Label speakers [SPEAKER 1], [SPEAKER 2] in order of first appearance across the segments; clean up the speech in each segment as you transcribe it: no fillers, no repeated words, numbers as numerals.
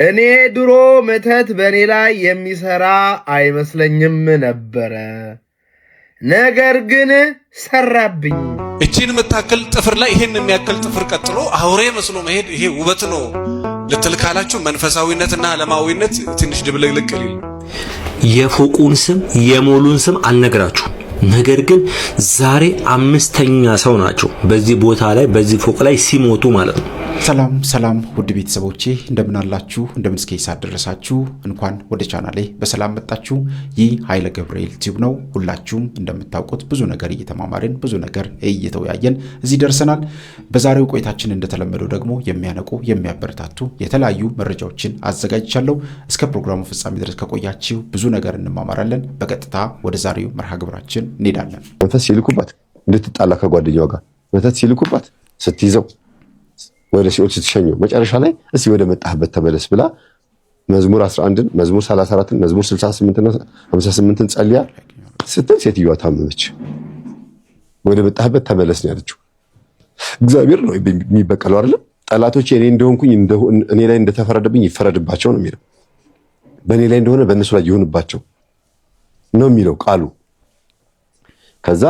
[SPEAKER 1] እኔ ድሮ መተት በእኔ ላይ የሚሰራ አይመስለኝም ነበረ፣ ነገር ግን ሰራብኝ።
[SPEAKER 2] እቺን የምታክል ጥፍር ላይ ይሄን የሚያክል ጥፍር ቀጥሎ አውሬ መስሎ መሄድ ይሄ ውበት ነው ልትል ካላችሁ መንፈሳዊነትና ዓለማዊነት ትንሽ ድብልቅልቅ ይላል።
[SPEAKER 3] የፎቁን ስም የሞሉን ስም አልነግራችሁ፣ ነገር ግን ዛሬ አምስተኛ ሰው ናቸው በዚህ ቦታ ላይ በዚህ ፎቅ ላይ ሲሞቱ ማለት ነው።
[SPEAKER 4] ሰላም ሰላም ውድ ቤተሰቦቼ እንደምን አላችሁ? እንደምን እስከ ይሳ ደረሳችሁ? እንኳን ወደ ቻናሌ በሰላም መጣችሁ። ይህ ኃይለ ገብርኤል ቲዩብ ነው። ሁላችሁም እንደምታውቁት ብዙ ነገር እየተማማርን ብዙ ነገር እየተወያየን እዚህ ደርሰናል። በዛሬው ቆይታችን እንደተለመደው ደግሞ የሚያነቁ የሚያበረታቱ የተለያዩ መረጃዎችን አዘጋጅቻለሁ። እስከ ፕሮግራሙ ፍጻሜ ድረስ ከቆያችሁ ብዙ ነገር እንማማራለን። በቀጥታ ወደ ዛሬው መርሃ ግብራችን እንሄዳለን።
[SPEAKER 5] መንፈስ ሲልኩባት እንድትጣላ ከጓደኛዋ ጋር መተት ሲልኩባት ስትይዘው ወደ ሲኦል ስትሸኘው መጨረሻ ላይ እስቲ ወደ መጣህበት ተመለስ ብላ መዝሙር 11ን መዝሙር 34ን መዝሙር 68ና 58ን ጸልያ ስትል ሴትዮዋ ታመመች። ወደ መጣህበት ተመለስ ነው ያለችው። እግዚአብሔር ነው የሚበቀለው አይደል? ጠላቶቼ እኔ እንደሆንኩኝ እኔ ላይ እንደተፈረደብኝ ይፈረድባቸው ነው የሚለው። በእኔ ላይ እንደሆነ በእነሱ ላይ ይሁንባቸው ነው የሚለው ቃሉ። ከዛ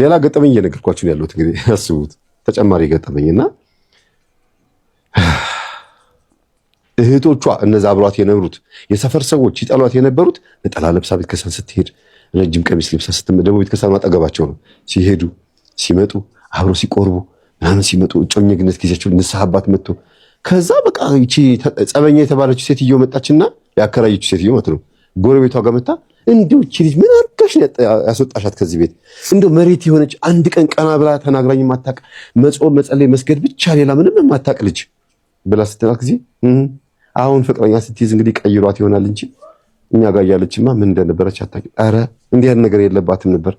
[SPEAKER 5] ሌላ ገጠመኝ እየነገርኳችሁ ነው ያለሁት። እንግዲህ አስቡት ተጨማሪ ገጠመኝና እህቶቿ እነዛ አብሯት የነበሩት የሰፈር ሰዎች ይጠሏት የነበሩት ነጠላ ለብሳ ቤተክርስቲያን ስትሄድ ረጅም ቀሚስ ለብሳ ስትመደቡ ቤተክርስቲያን አጠገባቸው ነው ሲሄዱ ሲመጡ አብሮ ሲቆርቡ ምናምን ሲመጡ ጮኝነት ጊዜያቸው ንስሐ አባት መጥቶ ከዛ በቃ እቺ ጸበኛ የተባለችው ሴትዮ መጣችና ያከራየችው ሴትዮ ማለት ነው ጎረቤቷ ጋር መጣ። እንደው እቺ ልጅ ምን አርጋሽ ያስወጣሻት ከዚህ ቤት? እንደው መሬት የሆነች አንድ ቀን ቀና ብላ ተናግራኝ ማታቅ መጾም መጸለይ መስገድ ብቻ ሌላ ምንም ማታቅ ልጅ ብላ ስትላት ጊዜ አሁን ፍቅረኛ ስትይዝ እንግዲህ ቀይሯት ይሆናል እንጂ እኛ ጋር ያለችማ ምን እንደነበረች አታውቂም። ኧረ እንዲህ አይነት ነገር የለባትም ነበር።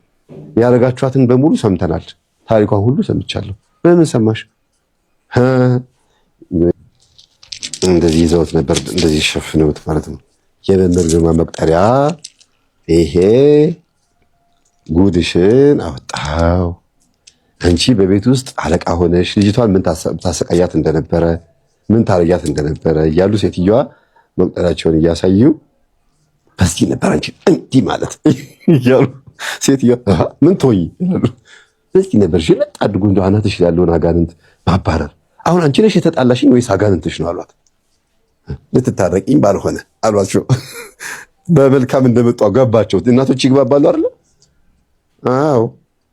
[SPEAKER 5] ያረጋችኋትን በሙሉ ሰምተናል። ታሪኳን ሁሉ ሰምቻለሁ። በምን ሰማሽ? እንደዚህ ይዘውት ነበር፣ እንደዚህ ሸፍነውት ማለት ነው። የመምህር ግርማ መቁጠሪያ ይሄ ጉድሽን አወጣው። አንቺ በቤት ውስጥ አለቃ ሆነሽ ልጅቷን ምን ታሰቃያት እንደነበረ ምን ታረጋት እንደነበረ እያሉ ሴትዮዋ መቁጠሪያቸውን እያሳዩ በዚህ ነበር አንቺ እንዲህ ማለት እያሉ ሴትዮዋ ምን ትሆኚ ይላሉ። በዚህ ነበር ሽለጥ አድርጎ እንደው አናትሽ ያለውን አጋንንት ማባረር። አሁን አንቺ ነሽ የተጣላሽኝ ወይስ አጋንንትሽ ነው አሏት። ልትታረቂኝ ባልሆነ አሏቸው። በመልካም እንደመጡ ገባቸው። እናቶች ይግባባሉ አይደል? አዎ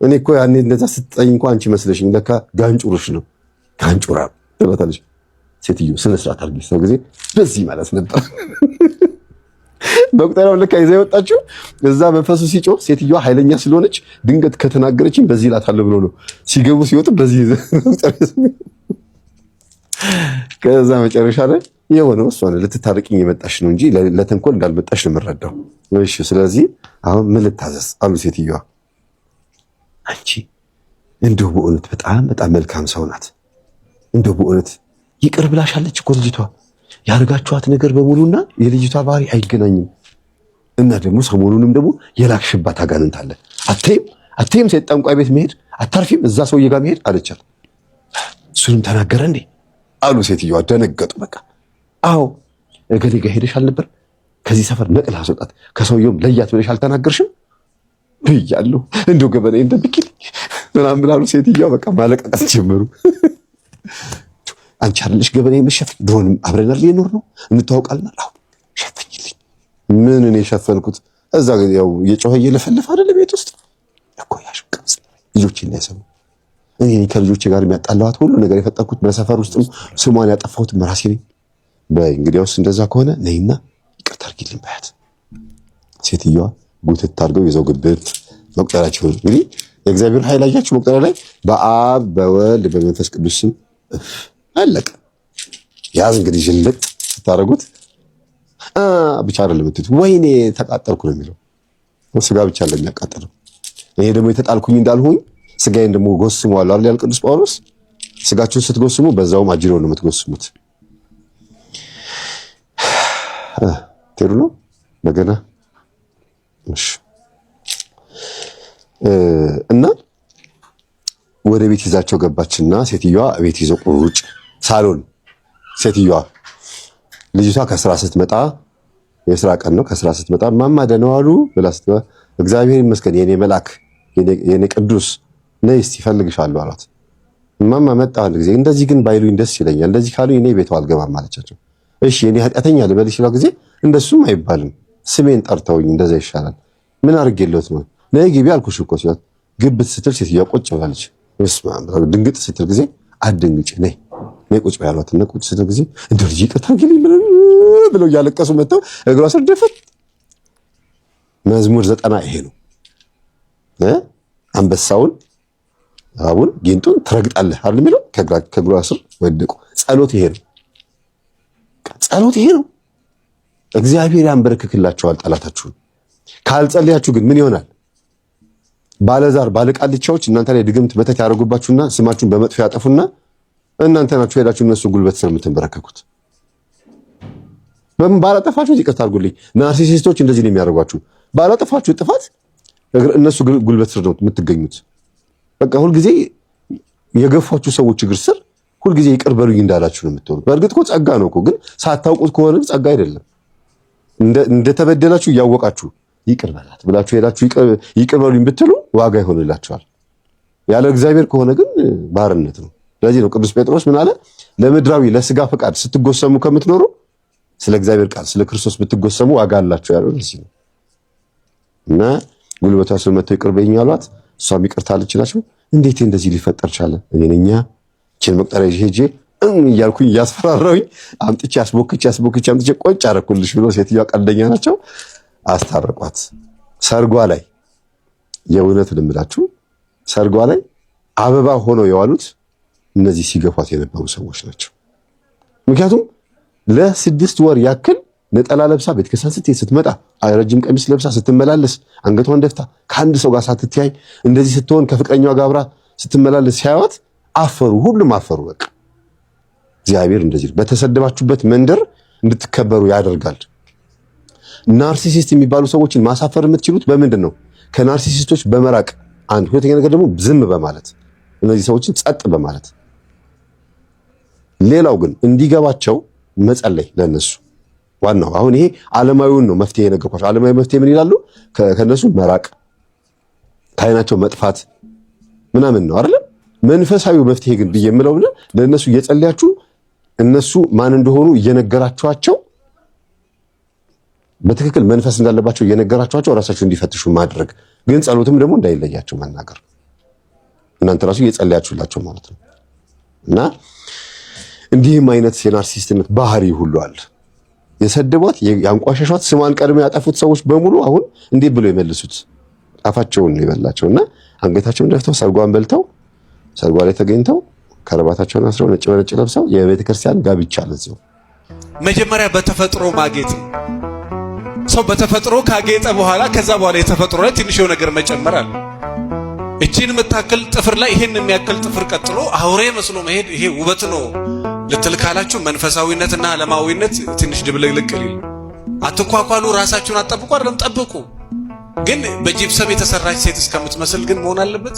[SPEAKER 5] እኔ እኮ ያኔ እንደዛ ስትጠይኝ እንኳን አንቺ መስለሽኝ ለካ ጋንጩርሽ ነው ጋንጩራ ትባታለች። ሴትዮ ስነ ስርዓት አድርጊ ሰው ጊዜ በዚህ ማለት ነበር። መቁጠሪያው ለካ ይዛ የወጣችው እዛ መንፈሱ ሲጮህ ሴትዮዋ ኃይለኛ ስለሆነች ድንገት ከተናገረችኝ በዚህ እላታለሁ ብሎ ነው። ሲገቡ ሲወጡ በዚህ ከዛ መጨረሻ ላይ የሆነው እሷ ነው ልትታረቂኝ የመጣሽ ነው እንጂ ለተንኮል እንዳልመጣሽ ነው የምረዳው። እሺ ስለዚህ አሁን ምን ልታዘዝ አሉ ሴትዮዋ። አንቺ እንደው በእውነት በጣም በጣም መልካም ሰው ናት። እንደው በእውነት ይቅር ብላሻለች እኮ ልጅቷ። ያርጋችኋት ነገር በሙሉና የልጅቷ ባህሪ አይገናኝም። እና ደግሞ ሰሞኑንም ደግሞ የላክሽባት አጋንንት አለ። አትይም ሴት ጠንቋይ ቤት መሄድ አታርፊም እዛ ሰውዬ ጋር መሄድ አለቻት። እሱንም ተናገረ እንዴ አሉ ሴትዮዋ። ደነገጡ በቃ። አዎ እገሌ ጋር ሄደሽ አልነበር? ከዚህ ሰፈር ነቅል አስወጣት፣ ከሰውየውም ለያት ብለሽ አልተናገርሽም ብያለሁ። እንደው ገበኔ እንደብቂል ምናምን ብላሉ ሴትዮዋ። በቃ ማለቃቀስ ጀመሩ። አንቺ አይደለሽ ገበኔ የምትሸፍኝ? ድሮንም አብረን ሊኖር ነው እንተዋውቃለን። አዎ ሸፍኝልኝ። ምን እኔ ሸፈንኩት? እዛ ያው የጮኸ እየለፈለፈ አይደለ ቤት ውስጥ እኮ ያሽቀስ ልጆቼ እንዳይሰሙ እኔ ከልጆቼ ጋር የሚያጣላዋት ሁሉ ነገር የፈጠርኩት በሰፈር ውስጥም ስሟን ያጠፋሁት ራሴ ነኝ። በእንግዲያውስ እንደዛ ከሆነ ነይና ይቅርታ አድርጊልኝ በያት። ሴትዮዋ ጉትት አድርገው ይዘው ግብት መቁጠሪያቸውን እንግዲህ የእግዚአብሔር ኃይል አያችሁ መቁጠሪያ ላይ በአብ በወልድ በመንፈስ ቅዱስ ስም አለቀ። ያዝ እንግዲህ ጅልጥ ስታደርጉት ብቻ አይደለም የምትሉት ወይኔ ተቃጠልኩ ነው የሚለው። ስጋ ብቻ እንደሚያቃጥለው እኔ ደግሞ የተጣልኩኝ እንዳልሆኝ ስጋዬን ደግሞ ጎስመዋለሁ አይደል ያል ቅዱስ ጳውሎስ። ስጋችሁን ስትጎስሙ በዛውም አጅሮ ነው የምትጎስሙት። ትሩ ነው በገና እሺ። እና ወደ ቤት ይዛቸው ገባችና ሴትዮዋ ቤት ይዘው ቁጭ ሳሎን ሴትዮዋ ልጅቷ ከስራ ስትመጣ የስራ ቀን ነው። ከስራ ስትመጣ ማማ ደህና ዋሉ ብላ ስትገባ እግዚአብሔር ይመስገን የኔ መልአክ የኔ ቅዱስ ነይ እስቲ እፈልግሻለሁ አሏት። ማማ መጣ አንድ ጊዜ እንደዚህ ግን ባይሉኝ ደስ ይለኛል፣ እንደዚህ ካሉኝ እኔ ቤቷ አልገባም አለቻቸው። እሺ እኔ ኃጢአተኛ ልበልሽ ይላል ጊዜ እንደሱም አይባልም፣ ስሜን ጠርተውኝ እንደዛ ይሻላል። ምን አድርጌልዎት ነው? ነይ ግቢ አልኩሽ እኮ ሲሏት ግብት ስትል ሴትዮዋ ቁጭ ብላለች። ድንግጥ ስትል ጊዜ አትደንግጪ ነይ ቁጭ በይ አሏትና ቁጭ ስትል ጊዜ እንደው ልጅ ይቅርታ አድርጊልኝ ብለው እያለቀሱ መጥተው እግሯ ስር ደፈት። መዝሙር 90 ይሄ ነው። አንበሳውን እባቡን ጊንጡን ትረግጣለህ አይደል የሚለው ከእግሯ ስር ወደቁ። ጸሎት ይሄ ነው። ጸሎት ይሄ ነው። እግዚአብሔር ያንበረክክላችኋል ጠላታችሁን። ካልጸለያችሁ ግን ምን ይሆናል? ባለዛር ባለቃልቻዎች እናንተ ላይ ድግምት በተት ያደርጉባችሁና ስማችሁን በመጥፎ ያጠፉና እናንተ ናችሁ ሄዳችሁ እነሱ ጉልበት ስር የምትንበረከኩት። ባላጠፋችሁ ይቅርታ አድርጉልኝ። ናርሲሲስቶች እንደዚህ ነው የሚያደርጓችሁ። ባላጠፋችሁ ጥፋት እነሱ ጉልበት ስር ነው የምትገኙት። በቃ ሁልጊዜ የገፏችሁ ሰዎች እግር ስር ሁልጊዜ ይቅር በሉኝ እንዳላችሁ ነው የምትሆኑት። በእርግጥ እኮ ጸጋ ነው እኮ፣ ግን ሳታውቁት ከሆነ ጸጋ አይደለም። እንደተበደላችሁ እያወቃችሁ ይቅር በላት ብላችሁ ሄዳችሁ ይቅር በሉኝ ብትሉ ዋጋ ይሆንላችኋል። ያለ እግዚአብሔር ከሆነ ግን ባርነት ነው። ስለዚህ ነው ቅዱስ ጴጥሮስ ምን አለ? ለምድራዊ ለስጋ ፈቃድ ስትጎሰሙ ከምትኖሩ ስለ እግዚአብሔር ቃል ስለ ክርስቶስ ብትጎሰሙ ዋጋ አላችሁ ያለው እዚህ ነው። እና ጉልበቷ ስር መጥተው ይቅር በይኝ አሏት። እሷም ይቅርታ አለችላቸው። እንዴት እንደዚህ ሊፈጠር ቻለ? እኔ ነኝ እቺን መቁጠሪያ ሄጄ እያልኩኝ እያስፈራራሁኝ አምጥቼ አስቦክቼ አምጥቼ ቆጭ አደረኩልሽ ብሎ ሴትዮዋ ቀልደኛ ናቸው አስታረቋት። ሰርጓ ላይ የእውነት ልምላችሁ ሰርጓ ላይ አበባ ሆነው የዋሉት እነዚህ ሲገፏት የነበሩ ሰዎች ናቸው። ምክንያቱም ለ6 ወር ያክል ነጠላ ለብሳ ቤተክርስቲያን ስትሄድ ስትመጣ ረጅም ቀሚስ ለብሳ ስትመላለስ አንገቷን ደፍታ ከአንድ ሰው ጋር ሳትተያይ እንደዚህ ስትሆን ከፍቅረኛዋ ጋር አብራ ስትመላለስ ሲያዩት አፈሩ። ሁሉም አፈሩ። በቃ እግዚአብሔር እንደዚህ በተሰደባችሁበት መንደር እንድትከበሩ ያደርጋል። ናርሲሲስት የሚባሉ ሰዎችን ማሳፈር የምትችሉት በምንድን ነው? ከናርሲሲስቶች በመራቅ አንድ። ሁለተኛ ነገር ደግሞ ዝም በማለት እነዚህ ሰዎችን ጸጥ በማለት ሌላው ግን እንዲገባቸው መጸለይ ለነሱ ዋናው። አሁን ይሄ ዓለማዊውን ነው መፍትሄ የነገርኳቸው። ዓለማዊ መፍትሄ ምን ይላሉ? ከነሱ መራቅ፣ ከዓይናቸው መጥፋት ምናምን ነው አይደል? መንፈሳዊው መፍትሄ ግን ብዬ የምለው ለነሱ እየጸለያችሁ እነሱ ማን እንደሆኑ እየነገራችኋቸው በትክክል መንፈስ እንዳለባቸው እየነገራችኋቸው ራሳቸው እንዲፈትሹ ማድረግ። ግን ጸሎትም ደግሞ እንዳይለያቸው መናገር፣ እናንተ ራሱ እየጸለያችሁላቸው ማለት ነው። እና እንዲህም አይነት የናርሲስትነት ባህሪ ሁሉ አለ። የሰደቧት ያንቋሸሿት ስሟን ቀድመው ያጠፉት ሰዎች በሙሉ አሁን እንዴት ብሎ የመልሱት? አፋቸውን ነው የበላቸውና አንገታቸውን ደፍተው ሰርጓን በልተው ሰርጓ ላይ ተገኝተው ከረባታቸውን አስረው ነጭ በነጭ ለብሰው የቤተ ክርስቲያን ጋብቻ ለዘው።
[SPEAKER 2] መጀመሪያ በተፈጥሮ ማጌጥ ሰው በተፈጥሮ ካጌጠ በኋላ ከዛ በኋላ የተፈጥሮ ላይ ትንሽ ነገር መጨመር አለ። እቺን የምታክል ጥፍር ላይ ይሄን የሚያክል ጥፍር ቀጥሎ አውሬ መስሎ መሄድ ይሄ ውበት ነው ልትል ካላችሁ መንፈሳዊነትና ዓለማዊነት ትንሽ ድብልቅልቅ ይላል። አትኳኳሉ፣ ራሳችሁን አጠብቁ። አይደለም ጠብቁ፣ ግን በጂፕሰም የተሰራች ሴት እስከምትመስል ግን መሆን አለበት።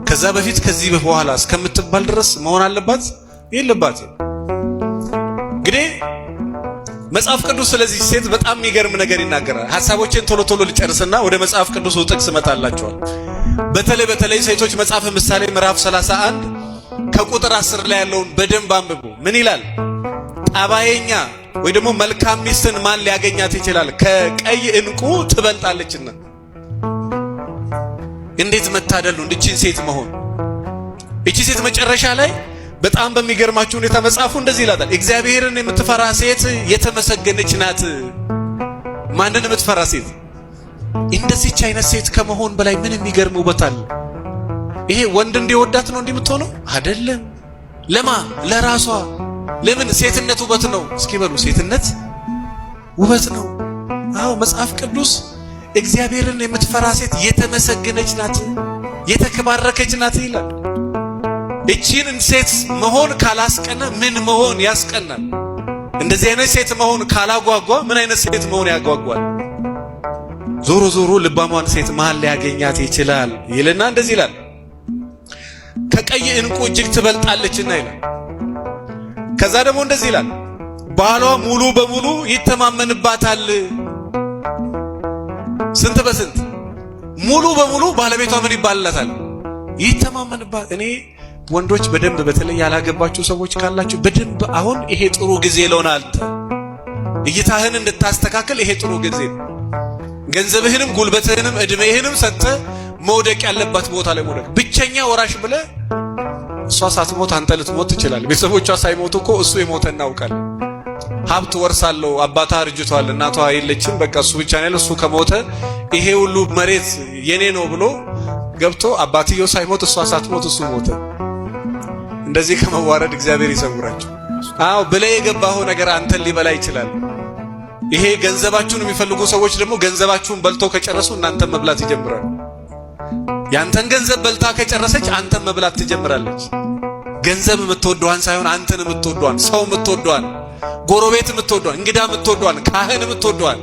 [SPEAKER 2] ከዛ በፊት ከዚህ በኋላ እስከምትባል ድረስ መሆን አለባት የለባት? እንግዲህ መጽሐፍ ቅዱስ ስለዚህ ሴት በጣም የሚገርም ነገር ይናገራል። ሐሳቦችን ቶሎ ልጨርስና ወደ መጽሐፍ ቅዱስ ጥቅስ እመጣላችኋል። በተለይ ሴቶች መጽሐፍ ምሳሌ ምዕራፍ 31 ከቁጥር 10 ላይ ያለውን በደንብ አንብቡ። ምን ይላል? ጠባየኛ ወይ ደግሞ መልካም ሚስትን ማን ሊያገኛት ይችላል? ከቀይ ዕንቁ ትበልጣለችና። እንዴት መታደል ነው እንድችን ሴት መሆን። እቺ ሴት መጨረሻ ላይ በጣም በሚገርማችሁ ሁኔታ መጽሐፉ እንደዚህ ይላል፣ እግዚአብሔርን የምትፈራ ሴት የተመሰገነች ናት። ማንን የምትፈራ ሴት? እንደዚህች አይነት ሴት ከመሆን በላይ ምን የሚገርም ውበት አለ? ይሄ ወንድ እንዲወዳት ነው እንደምትሆነው አይደለም። ለማ ለራሷ። ለምን? ሴትነት ውበት ነው። እስኪ በሉ ሴትነት ውበት ነው። አዎ መጽሐፍ ቅዱስ እግዚአብሔርን የምትፈራ ሴት የተመሰገነች ናት፣ የተከባረከች ናት ይላል። እቺን ሴት መሆን ካላስቀና ምን መሆን ያስቀናል? እንደዚህ አይነት ሴት መሆን ካላጓጓ ምን አይነት ሴት መሆን ያጓጓል? ዞሮ ልባሟን ሴት መሃል ሊያገኛት ይችላል ይልና እንደዚህ ይላል፣ ከቀይ ዕንቁ እጅግ ትበልጣለችና ይላል። ከዛ ደግሞ እንደዚህ ይላል፣ ባሏ ሙሉ በሙሉ ይተማመንባታል። ስንት በስንት ሙሉ በሙሉ ባለቤቷ ምን ይባልላታል? ይተማመንባት። እኔ ወንዶች በደንብ በተለይ ያላገባችሁ ሰዎች ካላችሁ በደንብ አሁን ይሄ ጥሩ ጊዜ ለሆነ እይታህን እንድታስተካከል ይሄ ጥሩ ጊዜ ነው። ገንዘብህንም ጉልበትህንም እድሜህንም ሰጥተህ መውደቅ ያለባት ቦታ ላይ መውደቅ። ብቸኛ ወራሽ ብለህ እሷ ሳትሞት አንተ ልትሞት ትችላለህ። ቤተሰቦቿ ሳይሞቱ እኮ እሱ የሞተ እናውቃለን። ሀብት ወርሳለሁ፣ አባቷ አርጅቷል፣ እናቷ የለችም፣ በቃ እሱ ብቻ ነው ያለው። እሱ ከሞተ ይሄ ሁሉ መሬት የኔ ነው ብሎ ገብቶ አባትየው ሳይሞት እሷ ሳትሞት እሱ ሞተ። እንደዚህ ከመዋረድ እግዚአብሔር ይሰውራቸው። አዎ ብለህ የገባኸው ነገር አንተን ሊበላ ይችላል። ይሄ ገንዘባችሁን የሚፈልጉ ሰዎች ደግሞ ገንዘባችሁን በልተው ከጨረሱ እናንተን መብላት ይጀምራሉ። ያንተን ገንዘብ በልታ ከጨረሰች አንተን መብላት ትጀምራለች። ገንዘብ የምትወደዋን ሳይሆን አንተን የምትወደዋን፣ ሰው የምትወደዋን፣ ጎረቤት የምትወደዋን፣ እንግዳ የምትወደዋን፣ ካህን የምትወደዋን፣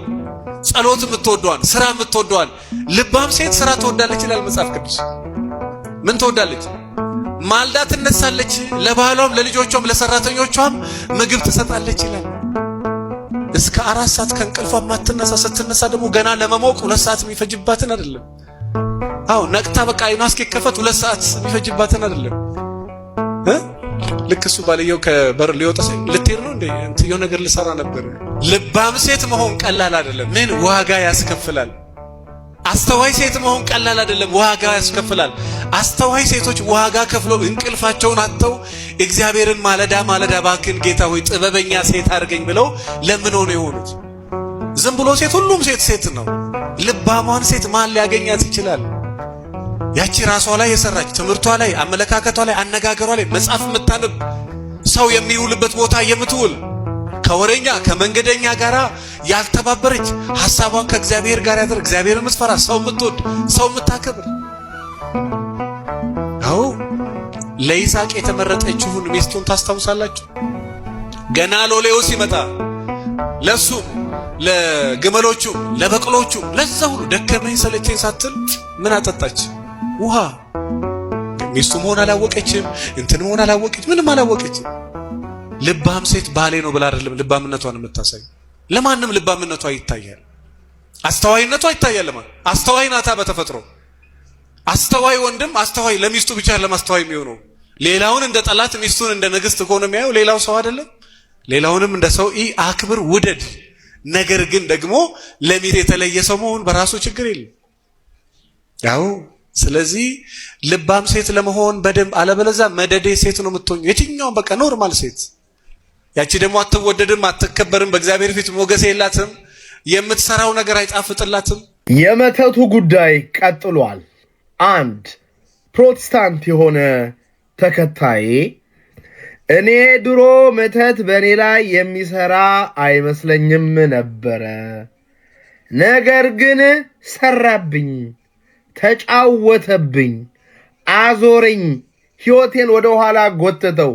[SPEAKER 2] ጸሎት የምትወደዋን፣ ስራ የምትወደዋን። ልባም ሴት ስራ ትወዳለች ይላል መጽሐፍ ቅዱስ። ምን ትወዳለች? ማልዳ ትነሳለች፣ ለባሏም ለልጆቿም ለሰራተኞቿም ምግብ ትሰጣለች ይላል። እስከ 4 ሰዓት ከእንቅልፏ ማትነሳ፣ ስትነሳ ደግሞ ገና ለመሞቅ 2 ሰዓት የሚፈጅባትን አይደለም። አዎ ነቅታ በቃ አይኗ እስኪከፈት 2 ሰዓት የሚፈጅባትን አይደለም። ልክ እሱ ባልየው ከበር ሊወጣ ልትሄድ ነው እንዴ እንትየው ነገር ልሰራ ነበር። ልባም ሴት መሆን ቀላል አይደለም። ምን ዋጋ ያስከፍላል። አስተዋይ ሴት መሆን ቀላል አይደለም፣ ዋጋ ያስከፍላል። አስተዋይ ሴቶች ዋጋ ከፍለው እንቅልፋቸውን አጥተው እግዚአብሔርን ማለዳ ማለዳ ባክን ጌታ ሆይ ጥበበኛ ሴት አድርገኝ ብለው ለምን ሆነ የሆኑት? ዝም ብሎ ሴት ሁሉም ሴት ነው። ልባሟን ሴት ማን ሊያገኛት ይችላል? ያቺ ራሷ ላይ የሰራች ትምህርቷ ላይ፣ አመለካከቷ ላይ፣ አነጋገሯ ላይ መጽሐፍ የምታነብ ሰው የሚውልበት ቦታ የምትውል ከወሬኛ ከመንገደኛ ጋር ያልተባበረች ሐሳቧን ከእግዚአብሔር ጋር ያደረገ እግዚአብሔርን የምትፈራ ሰው የምትወድ ሰው የምታከብር። አዎ ለይስሐቅ የተመረጠችውን ሚስቱን ታስታውሳላችሁ? ገና ሎሌው ሲመጣ ለሱም ለግመሎቹ ለበቅሎቹ ለዛ ሁሉ ደከመኝ ሰለቸኝ ሳትል ምን አጠጣች? ውሃ። ሚስቱ መሆን አላወቀችም፣ እንትን መሆን አላወቀችም፣ ምንም አላወቀችም። ልባም ሴት ባሌ ነው ብላ አይደለም ልባምነቷን የምታሳይ። ለማንም ልባምነቷ ይታያል፣ አስተዋይነቷ ይታያል። ለማን? አስተዋይ ናታ በተፈጥሮ። አስተዋይ ወንድም አስተዋይ ለሚስቱ ብቻ ለማስተዋይ የሚሆነው ሌላውን እንደ ጠላት ሚስቱን እንደ ንግስት ከሆነ የሚያየው ሌላው ሰው አይደለም። ሌላውንም እንደ ሰው አክብር፣ ውደድ። ነገር ግን ደግሞ ለሚስት የተለየ ሰው መሆን በራሱ ችግር የለም። ያው ስለዚህ ልባም ሴት ለመሆን በደንብ አለበለዚያ መደዴ ሴት ነው የምትሆኝ። የትኛውም በቃ ኖርማል ሴት። ያቺ ደግሞ አትወደድም፣ አትከበርም፣ በእግዚአብሔር ፊት ሞገስ የላትም፣ የምትሰራው ነገር አይጣፍጥላትም።
[SPEAKER 1] የመተቱ ጉዳይ ቀጥሏል። አንድ ፕሮቴስታንት የሆነ ተከታይ እኔ ድሮ መተት በእኔ ላይ የሚሰራ አይመስለኝም ነበረ፣ ነገር ግን ሰራብኝ፣ ተጫወተብኝ፣ አዞረኝ፣ ሕይወቴን ወደ ኋላ ጎተተው፣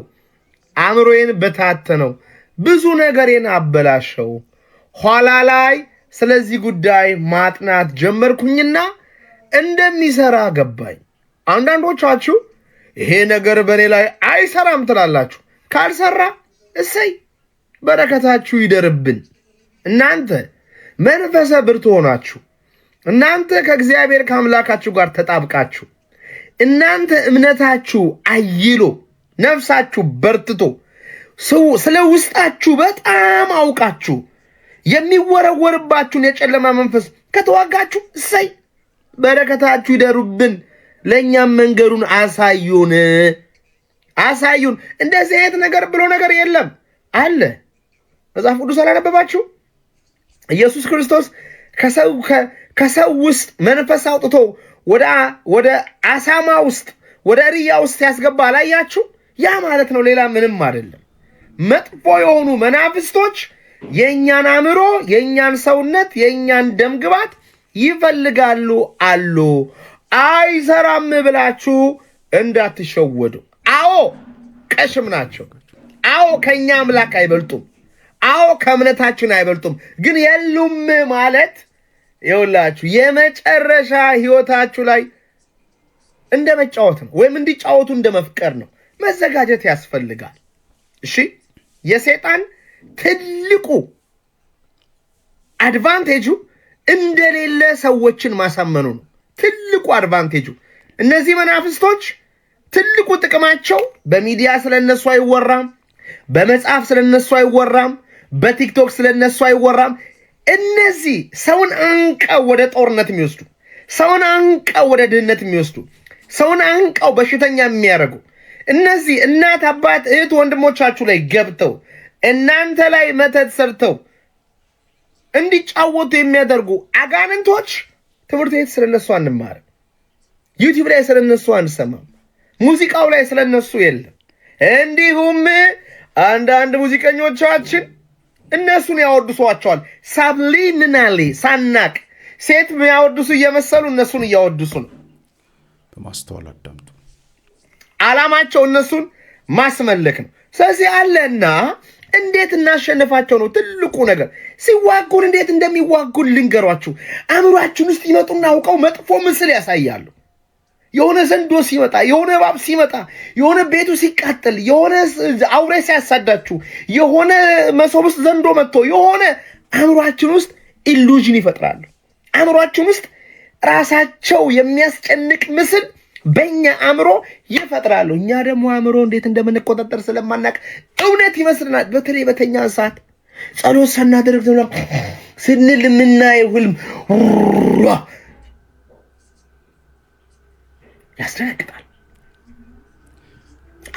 [SPEAKER 1] አእምሮዬን በታተነው፣ ብዙ ነገሬን አበላሸው። ኋላ ላይ ስለዚህ ጉዳይ ማጥናት ጀመርኩኝና እንደሚሰራ ገባኝ። አንዳንዶቻችሁ ይሄ ነገር በእኔ ላይ አይሰራም ትላላችሁ። ካልሰራ እሰይ በረከታችሁ ይደርብን። እናንተ መንፈሰ ብርቱ ሆናችሁ፣ እናንተ ከእግዚአብሔር ከአምላካችሁ ጋር ተጣብቃችሁ፣ እናንተ እምነታችሁ አይሎ ነፍሳችሁ በርትቶ ስለ ውስጣችሁ በጣም አውቃችሁ የሚወረወርባችሁን የጨለማ መንፈስ ከተዋጋችሁ እሰይ በረከታችሁ ይደሩብን። ለእኛም መንገዱን አሳዩን። እንደዚህ አይነት ነገር ብሎ ነገር የለም አለ። መጽሐፍ ቅዱስ አላነበባችሁ? ኢየሱስ ክርስቶስ ከሰው ውስጥ መንፈስ አውጥቶ ወደ አሳማ ውስጥ ወደ ርያ ውስጥ ያስገባ አላያችሁ? ያ ማለት ነው፣ ሌላ ምንም አይደለም። መጥፎ የሆኑ መናፍስቶች የእኛን አእምሮ፣ የእኛን ሰውነት፣ የእኛን ደም ግባት ይፈልጋሉ አሉ። አይሰራም ብላችሁ እንዳትሸወዱ። አዎ ቀሽም ናቸው። አዎ ከኛ አምላክ አይበልጡም። አዎ ከእምነታችን አይበልጡም። ግን የሉም ማለት ይኸውላችሁ የመጨረሻ ህይወታችሁ ላይ እንደ መጫወት ነው፣ ወይም እንዲጫወቱ እንደ መፍቀር ነው። መዘጋጀት ያስፈልጋል። እሺ የሰይጣን ትልቁ አድቫንቴጁ እንደሌለ ሰዎችን ማሳመኑ ነው። ትልቁ አድቫንቴጁ እነዚህ መናፍስቶች ትልቁ ጥቅማቸው በሚዲያ ስለነሱ አይወራም፣ በመጽሐፍ ስለነሱ አይወራም፣ በቲክቶክ ስለነሱ አይወራም። እነዚህ ሰውን አንቀው ወደ ጦርነት የሚወስዱ፣ ሰውን አንቀው ወደ ድህነት የሚወስዱ፣ ሰውን አንቀው በሽተኛ የሚያደርጉ እነዚህ እናት አባት እህት ወንድሞቻችሁ ላይ ገብተው እናንተ ላይ መተት ሰርተው እንዲጫወቱ የሚያደርጉ አጋንንቶች ትምህርት ቤት ስለነሱ አንማርም፣ ዩቲዩብ ላይ ስለነሱ አንሰማም፣ ሙዚቃው ላይ ስለነሱ የለም። እንዲሁም አንዳንድ ሙዚቀኞቻችን እነሱን ያወድሷቸዋል። ሳብሊሚናሊ ሳናቅ ሴት የሚያወድሱ እየመሰሉ እነሱን እያወድሱ ነው።
[SPEAKER 4] በማስተዋል አዳምጡ።
[SPEAKER 1] ዓላማቸው እነሱን ማስመለክ ነው። ስለዚህ አለና እንዴት እናሸንፋቸው ነው ትልቁ ነገር። ሲዋጉን እንዴት እንደሚዋጉን ልንገሯችሁ። አእምሯችን ውስጥ ይመጡና አውቀው መጥፎ ምስል ያሳያሉ። የሆነ ዘንዶ ሲመጣ፣ የሆነ እባብ ሲመጣ፣ የሆነ ቤቱ ሲቃጠል፣ የሆነ አውሬ ሲያሳዳችሁ፣ የሆነ መሶብ ውስጥ ዘንዶ መጥቶ የሆነ አእምሯችን ውስጥ ኢሉዥን ይፈጥራሉ። አእምሯችን ውስጥ ራሳቸው የሚያስጨንቅ ምስል በእኛ አእምሮ ይፈጥራሉ። እኛ ደግሞ አእምሮ እንዴት እንደምንቆጣጠር ስለማናቅ እውነት ይመስልናል። በተለይ በተኛ ሰዓት ጸሎት ሳናደርግ ስንል የምናየው ህልም ያስደነግጣል።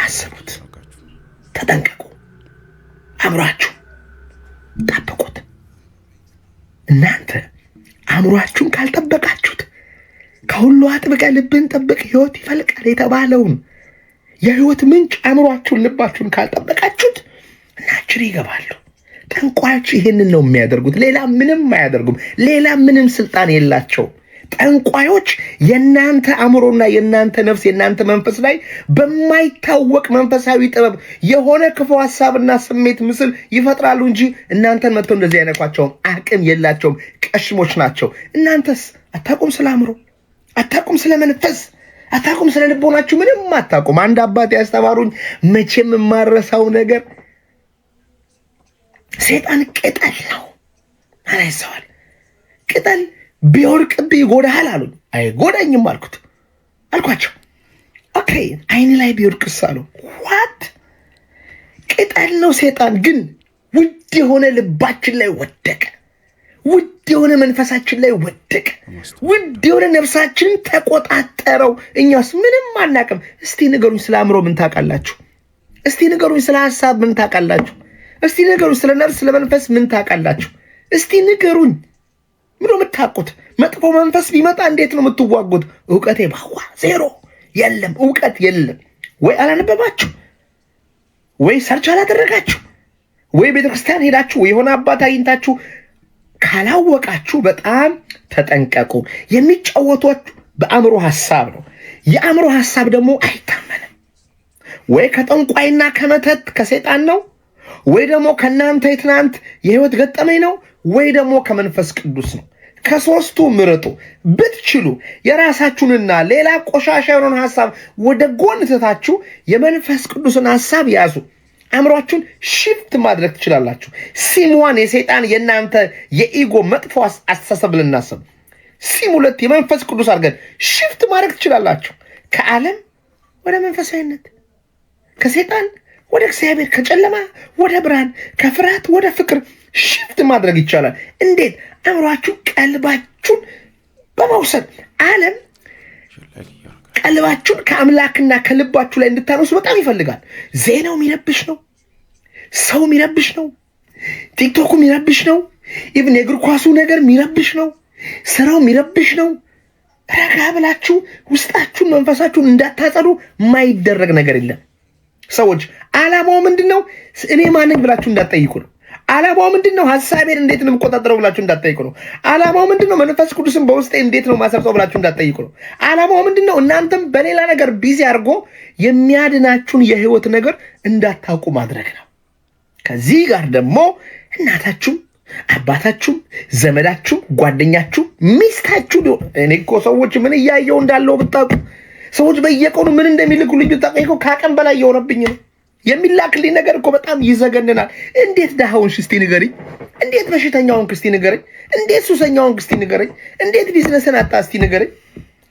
[SPEAKER 1] አስቡት፣ ተጠንቀቁ፣ አእምሯችሁ ጠብቁት። እናንተ አእምሯችሁን ካልጠበቃችሁት ከሁሉ አጥብቀ ልብን ጠብቅ ሕይወት ይፈልቃል የተባለውን የሕይወት ምንጭ አእምሯችሁን ልባችሁን ካልጠበቃችሁት እናችር ይገባሉ። ጠንቋዮች ይህንን ነው የሚያደርጉት። ሌላ ምንም አያደርጉም። ሌላ ምንም ስልጣን የላቸውም። ጠንቋዮች የእናንተ አእምሮና የእናንተ ነፍስ የእናንተ መንፈስ ላይ በማይታወቅ መንፈሳዊ ጥበብ የሆነ ክፉ ሐሳብና ስሜት ምስል ይፈጥራሉ እንጂ እናንተን መጥተው እንደዚህ አይነኳቸውም። አቅም የላቸውም። ቀሽሞች ናቸው። እናንተስ አታቁም። ስለ አእምሮ አታቁም። ስለ መንፈስ አታቁም። ስለ ልቦናችሁ ምንም አታቁም። አንድ አባት ያስተማሩኝ መቼም የማረሳው ነገር ሰይጣን ቅጠል ነው አላይሰዋል። ቅጠል ቢወርቅብህ ይጎዳሃል አሉኝ። አይጎዳኝም አልኳቸው። ኦኬ አይን ላይ ቢወርቅስ አሉ። ዋት ቅጠል ነው ሰይጣን። ግን ውድ የሆነ ልባችን ላይ ወደቀ። ውድ የሆነ መንፈሳችን ላይ ወደቀ። ውድ የሆነ ነፍሳችንን ተቆጣጠረው። እኛስ ምንም አናቅም። እስቲ ንገሩኝ፣ ስለ አእምሮ ምን ታውቃላችሁ? እስቲ ንገሩኝ፣ ስለ ሐሳብ ምን ታውቃላችሁ? እስቲ ንገሩኝ፣ ስለ ነፍስ ስለ መንፈስ ምን ታውቃላችሁ? እስቲ ንገሩኝ። ምን ነው የምታውቁት? መጥፎ መንፈስ ቢመጣ እንዴት ነው የምትዋጉት? እውቀቴ ባዋ ዜሮ፣ የለም እውቀት የለም። ወይ አላነበባችሁ፣ ወይ ሰርች አላደረጋችሁ፣ ወይ ቤተክርስቲያን ሄዳችሁ የሆነ አባት አግኝታችሁ ካላወቃችሁ በጣም ተጠንቀቁ። የሚጫወቷችሁ በአእምሮ ሐሳብ ነው። የአእምሮ ሐሳብ ደግሞ አይታመንም። ወይ ከጠንቋይና ከመተት ከሰይጣን ነው፣ ወይ ደግሞ ከእናንተ የትናንት የህይወት ገጠመኝ ነው፣ ወይ ደግሞ ከመንፈስ ቅዱስ ነው። ከሶስቱ ምረጡ። ብትችሉ የራሳችሁንና ሌላ ቆሻሻ የሆነውን ሐሳብ ወደ ጎን ትታችሁ የመንፈስ ቅዱስን ሐሳብ ያዙ። አእምሯችሁን ሽፍት ማድረግ ትችላላችሁ። ሲም1 የሰይጣን የእናንተ የኢጎ መጥፎ አስተሳሰብ ልናስብ፣ ሲም2 የመንፈስ ቅዱስ አድርገን ሽፍት ማድረግ ትችላላችሁ። ከዓለም ወደ መንፈሳዊነት፣ ከሰይጣን ወደ እግዚአብሔር፣ ከጨለማ ወደ ብርሃን፣ ከፍርሃት ወደ ፍቅር ሽፍት ማድረግ ይቻላል። እንዴት? አእምሯችሁ ቀልባችሁን በመውሰድ ዓለም ቀልባችሁን ከአምላክና ከልባችሁ ላይ እንድታነሱ በጣም ይፈልጋል። ዜናው የሚረብሽ ነው፣ ሰው የሚረብሽ ነው፣ ቲክቶኩ የሚረብሽ ነው፣ ኢቭን የእግር ኳሱ ነገር የሚረብሽ ነው፣ ስራው የሚረብሽ ነው። ረጋ ብላችሁ ውስጣችሁን መንፈሳችሁን እንዳታጸዱ የማይደረግ ነገር የለም። ሰዎች ዓላማው ምንድን ነው? እኔ ማነኝ ብላችሁ እንዳትጠይቁ ነው። ዓላማው ምንድን ነው? ሐሳቤን እንዴት ነው የምቆጣጠረው ብላችሁ እንዳትጠይቁ ነው። ዓላማው ምንድን ነው? መንፈስ ቅዱስን በውስጤ እንዴት ነው ማሰርጸው ብላችሁ እንዳትጠይቁ ነው። ዓላማው ምንድን ነው? እናንተም በሌላ ነገር ቢዚ አድርጎ የሚያድናችሁን የህይወት ነገር እንዳታውቁ ማድረግ ነው። ከዚህ ጋር ደግሞ እናታችሁም አባታችሁም ዘመዳችሁም ጓደኛችሁ ሚስታችሁ ሊሆን እኔ እኮ ሰዎች ምን እያየው እንዳለው ብታውቁ፣ ሰዎች በየቀኑ ምን እንደሚልኩልኝ ብታውቁ፣ ከአቅም በላይ የሆነብኝ ነው። የሚላክልኝ ነገር እኮ በጣም ይዘገንናል። እንዴት ደሃውንሽ እስቲ ንገረኝ፣ እንዴት በሽተኛውን እስቲ ንገረኝ፣ እንዴት ሱሰኛውን እስቲ ንገረኝ፣ እንዴት ቢዝነስን አጣ እስቲ ንገረኝ፣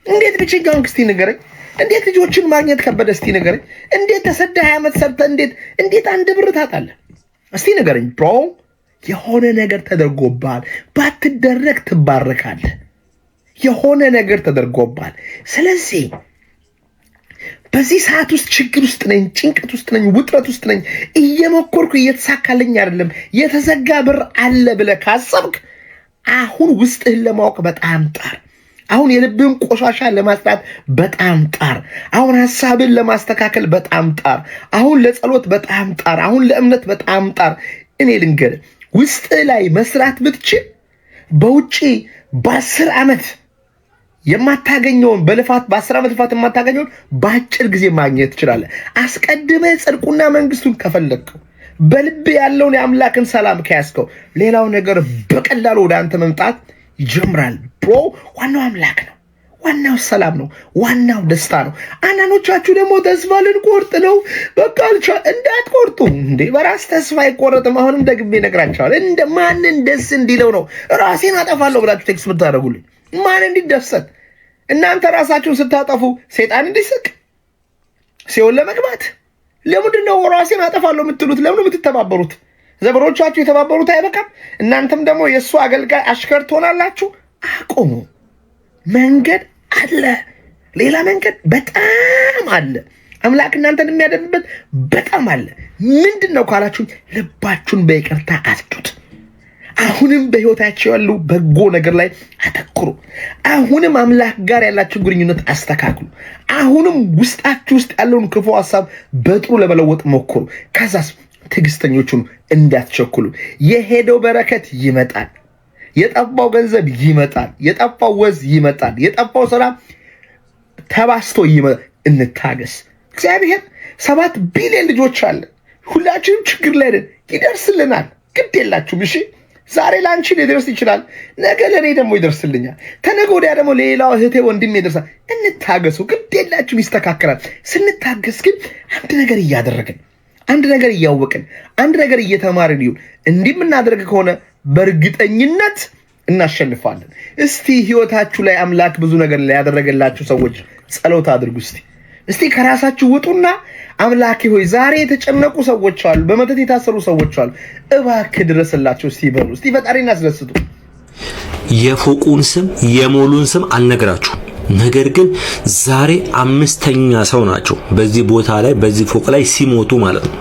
[SPEAKER 1] እንዴት ብቸኛውን እስቲ ንገረኝ፣ እንዴት ልጆችን ማግኘት ከበደ እስቲ ንገረኝ፣ እንዴት ተሰደ 20 ዓመት ሰርተህ እንዴት አንድ ብር ታጣለህ እስቲ ንገረኝ። ብሮ የሆነ ነገር ተደርጎብሃል፣ ባትደረግ ትባረካለህ። የሆነ ነገር ተደርጎብሃል። ስለዚህ በዚህ ሰዓት ውስጥ ችግር ውስጥ ነኝ፣ ጭንቀት ውስጥ ነኝ፣ ውጥረት ውስጥ ነኝ፣ እየሞከርኩ እየተሳካልኝ አይደለም፣ የተዘጋ በር አለ ብለህ ካሰብክ አሁን ውስጥህን ለማወቅ በጣም ጣር። አሁን የልብህን ቆሻሻ ለማጽዳት በጣም ጣር። አሁን ሐሳብን ለማስተካከል በጣም ጣር። አሁን ለጸሎት በጣም ጣር። አሁን ለእምነት በጣም ጣር። እኔ ልንገርህ፣ ውስጥ ላይ መስራት ብትችል በውጪ በ10 ዓመት የማታገኘውን በልፋት በ10 ዓመት ልፋት የማታገኘውን በአጭር ጊዜ ማግኘት ትችላለህ። አስቀድመህ ጽድቁና መንግስቱን ከፈለግከው፣ በልብ ያለውን የአምላክን ሰላም ከያዝከው፣ ሌላው ነገር በቀላሉ ወደ አንተ መምጣት ይጀምራል። ብሮ ዋናው አምላክ ነው፣ ዋናው ሰላም ነው፣ ዋናው ደስታ ነው። አንዳንዶቻችሁ ደግሞ ተስፋ ልንቆርጥ ነው። በቃ እንዳትቆርጡ እንዴ! በራስ ተስፋ አይቆረጥም። አሁንም ደግሜ እነግራችኋለሁ። ማንን ደስ እንዲለው ነው ራሴን አጠፋለሁ ብላችሁ ቴክስት ብታደርጉልኝ? ማን እንዲደሰት? እናንተ ራሳችሁን ስታጠፉ ሰይጣን እንዲስቅ ሲኦል ለመግባት ለምንድን ነው ራሴን አጠፋለሁ የምትሉት? ለምን የምትተባበሩት? ዘመዶቻችሁ የተባበሩት አይበቃም? እናንተም ደግሞ የእሱ አገልጋይ አሽከር ትሆናላችሁ? አቁሙ። መንገድ አለ፣ ሌላ መንገድ በጣም አለ። አምላክ እናንተን የሚያደርግበት በጣም አለ። ምንድን ነው ካላችሁ ልባችሁን በይቅርታ አጽዱት። አሁንም በህይወታችሁ ያሉ በጎ ነገር ላይ አተኩሩ። አሁንም አምላክ ጋር ያላችሁ ግንኙነት አስተካክሉ። አሁንም ውስጣችሁ ውስጥ ያለውን ክፉ ሐሳብ በጥሩ ለመለወጥ ሞክሩ። ከዛስ ትዕግስተኞቹን እንዳትቸኩሉ። የሄደው በረከት ይመጣል። የጠፋው ገንዘብ ይመጣል። የጠፋው ወዝ ይመጣል። የጠፋው ሰላም ተባስቶ ይመጣል። እንታገስ። እግዚአብሔር 7 ቢሊዮን ልጆች አለ። ሁላችንም ችግር ላይ ነን። ይደርስልናል። ግድ የላችሁም። እሺ፣ ዛሬ ላንቺ ሊደርስ ይችላል፣ ነገ ለኔ ደግሞ ይደርስልኛል፣ ተነገ ወዲያ ደግሞ ሌላው እህቴ ወንድሜ ይደርሳል። እንታገሱ። ግድ የላችሁም፣ ይስተካከላል። ስንታገስ ግን አንድ ነገር እያደረግን፣ አንድ ነገር እያወቅን፣ አንድ ነገር እየተማርን ይሁን እንዲህ የምናደርግ ከሆነ በእርግጠኝነት እናሸንፋለን። እስቲ ህይወታችሁ ላይ አምላክ ብዙ ነገር ላይ ያደረገላችሁ ሰዎች ጸሎት አድርጉ። እስቲ ከራሳችሁ ውጡና አምላኬ ሆይ ዛሬ የተጨነቁ ሰዎች አሉ፣ በመተት የታሰሩ ሰዎች አሉ፣ እባክህ ድረስላቸው እስቲ በሉ። እስቲ ፈጣሪን አስደስቱ።
[SPEAKER 3] የፎቁን ስም የሞሉን ስም አልነግራችሁም፣ ነገር ግን ዛሬ 5ኛ ሰው ናቸው በዚህ ቦታ ላይ በዚህ ፎቅ ላይ ሲሞቱ ማለት ነው።